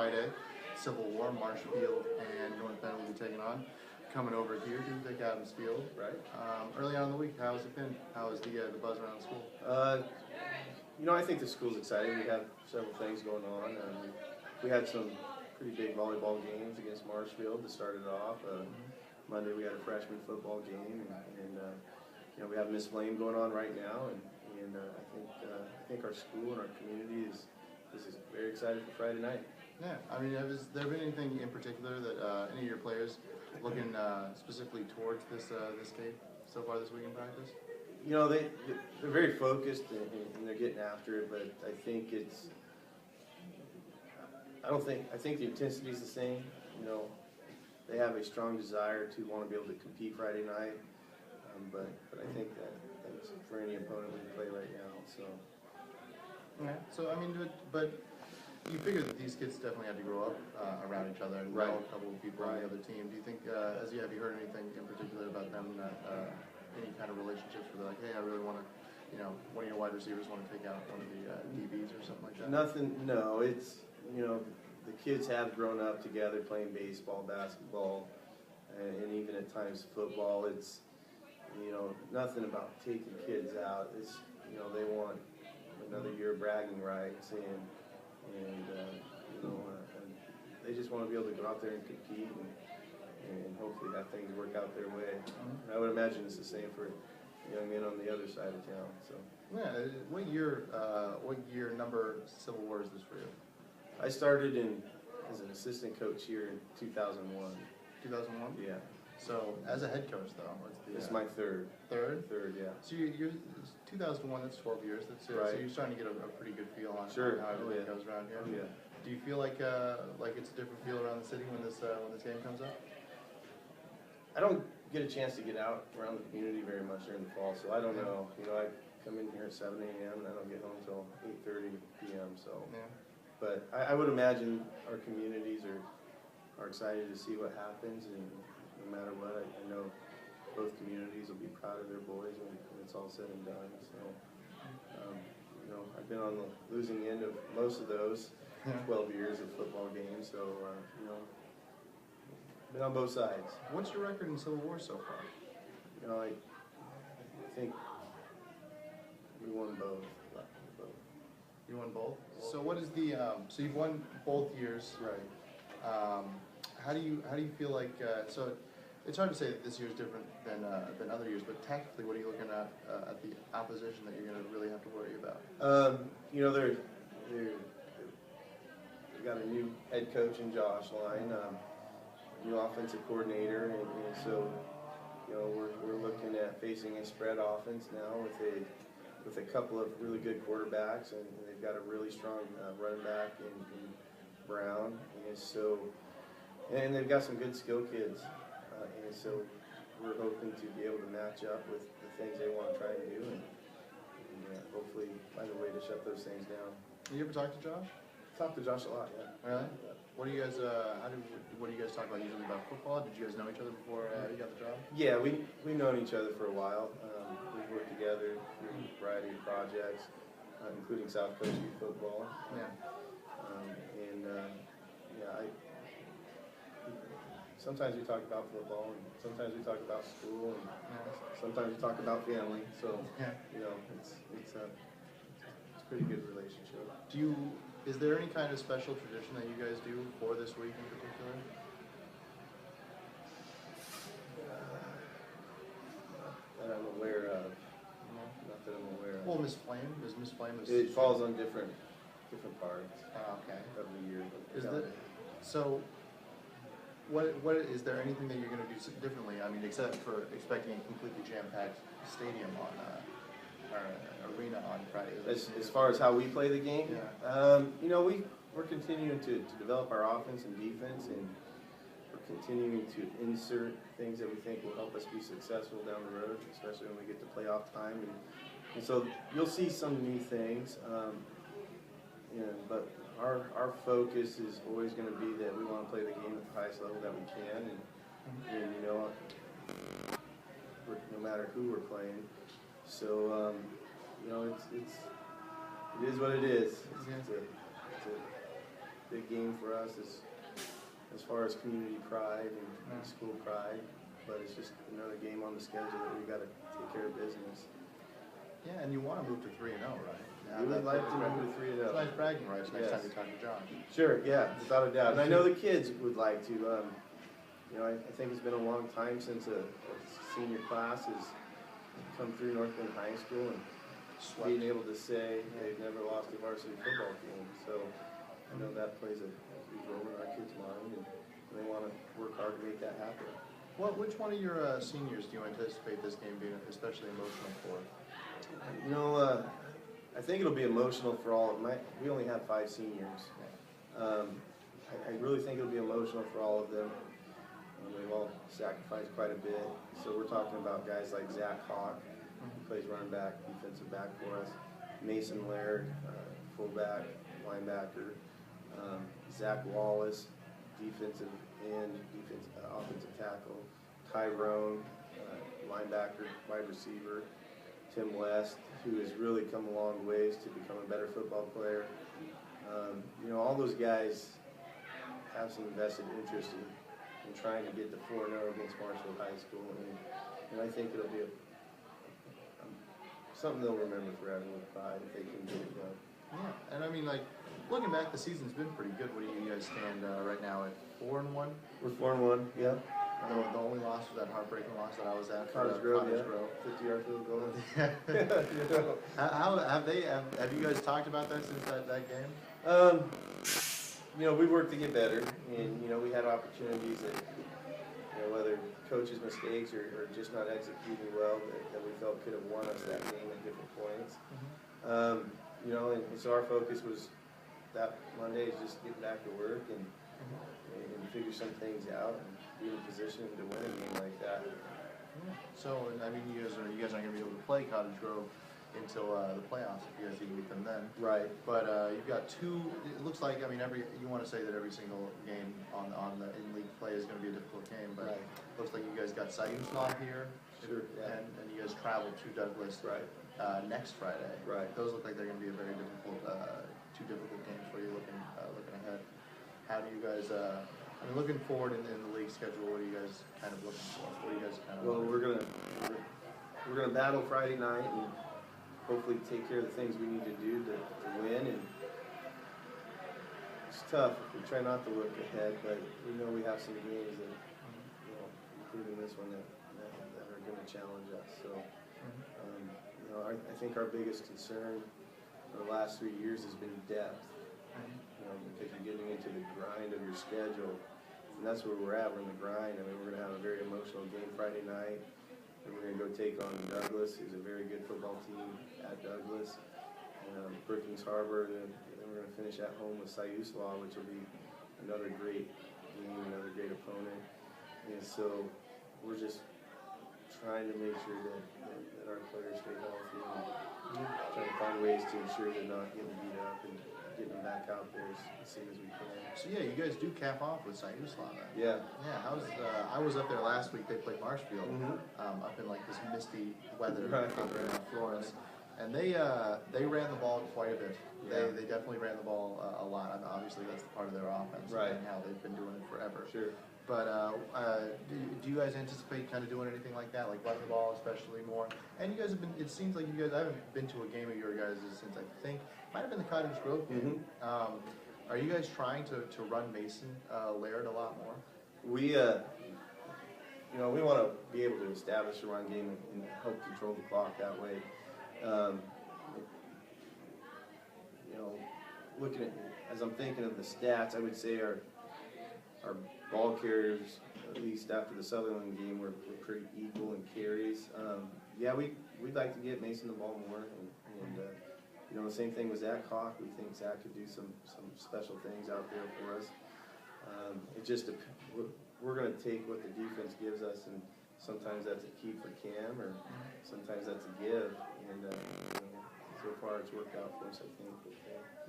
Friday. Civil War, Marshfield and North Bend will be taking on. Coming over here to Vic Adams Field. Right. Early on in the week, how has it been? How is the buzz around the school? I think the school's exciting. We have several things going on. We had some pretty big volleyball games against Marshfield to start it off. Monday we had a freshman football game, and we have Miss Flame going on right now, and I think our school and our community is very excited for Friday night. Yeah, I mean, has there been anything in particular that any of your players looking specifically towards this game so far this week in practice? They're very focused and they're getting after it, but I think I think the intensity is the same. They have a strong desire to want to be able to compete Friday night, but I think that's for any opponent we play right now. So. Yeah. So I mean, but you figure that these kids definitely had to grow up around each other and know a couple of people on the other team. Do you think, have you heard anything in particular about them that any kind of relationships where they're like, hey, I really want to, one of your wide receivers want to take out one of the DBs or something like that? Nothing. No, it's the kids have grown up together playing baseball, basketball, and even at times football. It's nothing about taking kids out. It's they want another year of bragging rights and they just want to be able to go out there and compete and hopefully have things work out their way. I would imagine it's the same for young men on the other side of town. So. Yeah. What year number Civil War is this for you? I started as an assistant coach here in 2001. 2001? Yeah. So as a head coach though, it's my third. Third? Third, yeah. So you're 2001. That's 12 years. That's right. So you're starting to get a pretty good feel on how everything goes around here. Yeah. Do you feel like it's a different feel around the city when this game comes up? I don't get a chance to get out around the community very much during the fall, so I don't know. I come in here at 7 a.m. and I don't get home until 8:30 p.m. So, but I would imagine our communities are excited to see what happens, and no matter what, I know both communities will be proud of their boys when it's all said and done. So, I've been on the losing end of most of those 12 years of football games, so been on both sides. What's your record in Civil War so far? I think we won both. You won both? So what is the so you've won both years, right? How do you feel like so it's hard to say that this year is different than other years, but tactically, what are you looking at the opposition that you're going to really have to worry about? They've got a new head coach in Josh Line, new offensive coordinator, and so we're looking at facing a spread offense now with a couple of really good quarterbacks, and they've got a really strong running back in Brown, and they've got some good skill kids, and so we're hoping to be able to match up with the things they want to try and do, and hopefully find a way to shut those things down. Have you ever talked to Josh? Talked to Josh a lot, yeah. Really? What do you guys? What do you guys talk about usually about football? Did you guys know each other before you got the job? Yeah, we've known each other for a while. We've worked together through a variety of projects, including South Coast Youth Football. Yeah. Sometimes we talk about football, and sometimes we talk about school, and sometimes we talk about family. So it's a pretty good relationship. Is there any kind of special tradition that you guys do for this week in particular? That I'm aware of. Not that I'm aware of. Well, Miss Flame. Is Miss Flame? It falls on different parts. Okay. Of the year. So? What is there anything that you're going to do differently? I mean, except for expecting a completely jam-packed stadium or arena on Friday. As far as how we play the game, we're continuing to develop our offense and defense, and we're continuing to insert things that we think will help us be successful down the road, especially when we get to playoff time. And so you'll see some new things, but our focus is always going to be that we want to play the game at the highest level that we can, and no matter who we're playing. So it is what it is. It's a big game for us as far as community pride and school pride. But it's just another game on the schedule that we got to take care of business. Yeah, and you want to move to 3-0, right? We would like to move to 3-0. It's nice bragging rights next Yes. time you talk to Josh. Sure, yeah, without a doubt. And I know the kids would like to. You know, I think it's been a long time since a senior class has come through North Bend High School and being able to say they've never lost a varsity football game. So I know that plays a huge role in our kids' mind, and they want to work hard to make that happen. Which one of your seniors do you anticipate this game being especially emotional for? You know, I think it'll be emotional for all of them. We only have 5 seniors. I really think it'll be emotional for all of them. They've all sacrificed quite a bit. So we're talking about guys like Zach Hawk, who plays running back, defensive back for us. Mason Laird, fullback, linebacker. Zach Wallace, defensive end, offensive tackle. Tyrone, linebacker, wide receiver. Tim West, who has really come a long ways to become a better football player. You know, all those guys have some vested interest in trying to get the 4-0 against Marshall High School, and I think it'll be something they'll remember forever with pride if they can get it done. Yeah, and I mean, like, looking back, the season's been pretty good. What do you guys stand right now at 4-1? We're 4-1, yeah. The only loss was that heartbreaking loss that I was at. Cottage Grove, yeah. 50-yard field goal. Have you guys talked about that since that game? You know, we worked to get better, and you know, we had opportunities that, you know, whether coaches' mistakes or just not executing well, that we felt could have won us that game at different points. You know, and so our focus was that Monday is just get back to work and figure some things out and be in a position to win a game like that. Yeah. So, I mean, you guys aren't going to be able to play Cottage Grove until the playoffs if you guys even beat them then. Right. But you've got 2. It looks like, I mean, you want to say that every single game on the in-league play is going to be a difficult game, but looks like you guys got Sayuslaw here. Sure. Yeah. And you guys travel to Douglas. Right. Next Friday. Right. Those look like they're going to be a very difficult, 2 difficult games for you looking ahead. How do you guys? I mean, looking forward in the league schedule, what are you guys kind of looking for? What are you guys kind of? Well, we're gonna battle Friday night and hopefully take care of the things we need to do to win. And it's tough. We try not to look ahead, but we know we have some games that, you know, including this one that are going to challenge us. So, you know, I think our biggest concern for the last 3 years has been depth. You know, because you're getting into the grind of your schedule, and that's where we're at. We're in the grind. I mean, we're going to have a very emotional game Friday night, and we're going to go take on Douglas, who's a very good football team at Douglas, Brookings Harbor, and then we're going to finish at home with Sayuslaw, which will be another great game, another great opponent. And so we're just trying to make sure that our players stay healthy and trying to find ways to ensure they're not getting beat up and getting them back out there as soon as we can. So yeah, you guys do cap off with Sayuslaw then. Yeah. Yeah, I was up there last week. They played Marshfield up in like this misty weather up in Florence, and they ran the ball quite a bit. They definitely ran the ball a lot. I mean, obviously, that's part of their offense and how they've been doing it forever. Sure. But do you guys anticipate kind of doing anything like that, like running the ball especially more? And you guys have been. It seems like you guys. I haven't been to a game of your guys' since I think might have been the Cottage Grove game. Are you guys trying to run Mason Laird a lot more? We you know, we want to be able to establish a run game and help control the clock that way. You know, looking at, as I'm thinking of the stats, I would say our ball carriers, at least after the Sutherland game, were pretty equal in carries. Yeah, we'd like to get Mason the ball more, and you know, the same thing with Zach Hawk. We think Zach could do some special things out there for us. It just we're going to take what the defense gives us, and sometimes that's a keep for Cam, or sometimes that's a give. And you know, so far it's worked out for us, I think.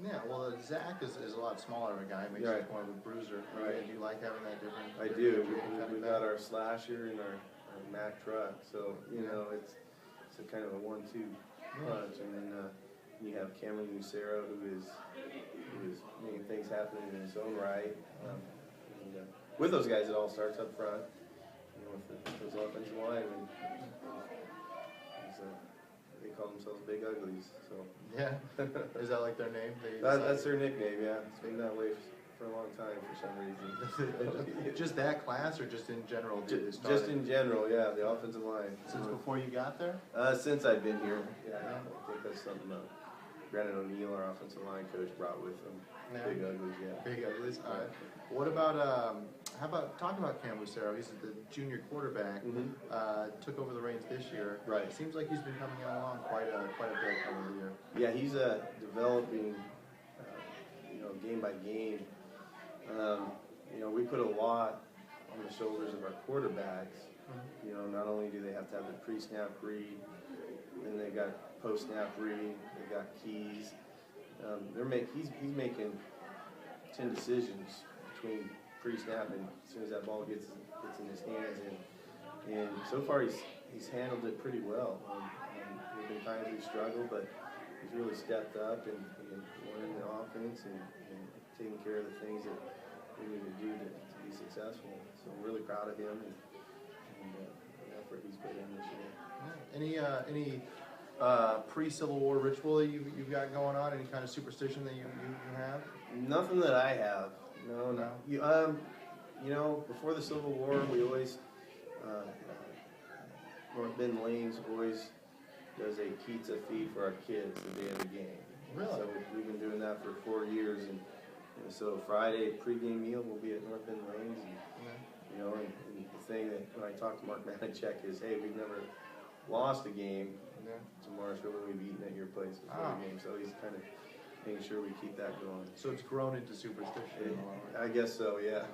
Yeah, well, Zach is a lot smaller of a guy. Makes him more of a bruiser. Right. Do you like having that different? I do. We got our slasher and our Mack truck, so you know it's a kind of a 1-2 punch, and then you have Cameron Lucero, who is was making things happen in his own right. With those guys, it all starts up front, with those offensive linemen. They call themselves Big Uglies. So yeah, is that like their name? That's their nickname. Yeah, it's been that way for a long time for some reason. Just that class, or just in general? Just in general, yeah. The offensive line. Since before you got there? Since I've been here, yeah. I think that's something Brandon O'Neill, our offensive line coach, brought with him. Yeah. Big Uglies, yeah. Big Uglies. All right. What about how about talking about Cam Lucero? He's the junior quarterback. Took over the reins this year. Right. It seems like he's been coming along quite a bit over the year. Yeah, he's developing, game by game. We put a lot on the shoulders of our quarterbacks. Not only do they have to have the pre-snap read, then they got post-snap read, they got keys. He's making 10 decisions between pre-snap and as soon as that ball gets in his hands, and so far he's handled it pretty well. There've been times we've struggled, but he's really stepped up and learned the offense and taking care of the things that we need to do to be successful. So I'm really proud of him and the effort he's put in this year. Any pre-Civil War ritual that you've got going on? Any kind of superstition that you have? Nothing that I have. No. Before the Civil War, we always North Bend Lanes always does a pizza feed for our kids the day of the game. Really? So we've been doing that for 4 years, and so Friday pregame meal will be at North Bend Lanes, and the thing that when I talk to Mark Manichek is, hey, we've never lost a game to Marshall when we've eaten at your place before the game, so he's kind of making sure we keep that going. So it's grown into superstition. I guess so, yeah.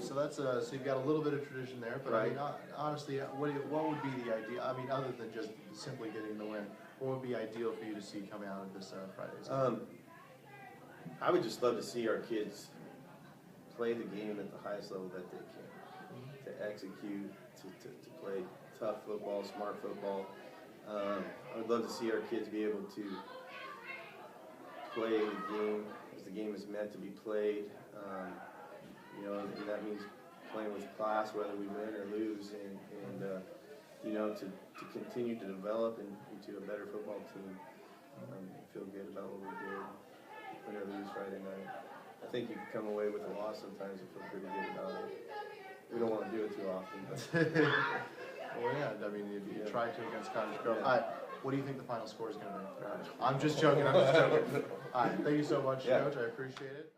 So that's so you've got a little bit of tradition there, but right. I mean, honestly, what would be the idea? I mean, other than just simply getting the win, what would be ideal for you to see coming out of this Friday's game? I would just love to see our kids play the game at the highest level that they can, to execute, to play tough football, smart football. I would love to see our kids be able to play the game as the game is meant to be played. And that means playing with class, whether we win or lose, and to continue to develop into a better football team. Feel good about what we did, win or lose Friday night. I think you can come away with a loss sometimes and feel pretty good about it. We don't want to do it too often, but well, yeah. I mean, you try to against Cottage Grove. What do you think the final score is going to be? I'm just joking. All right, thank you so much, Coach. I appreciate it.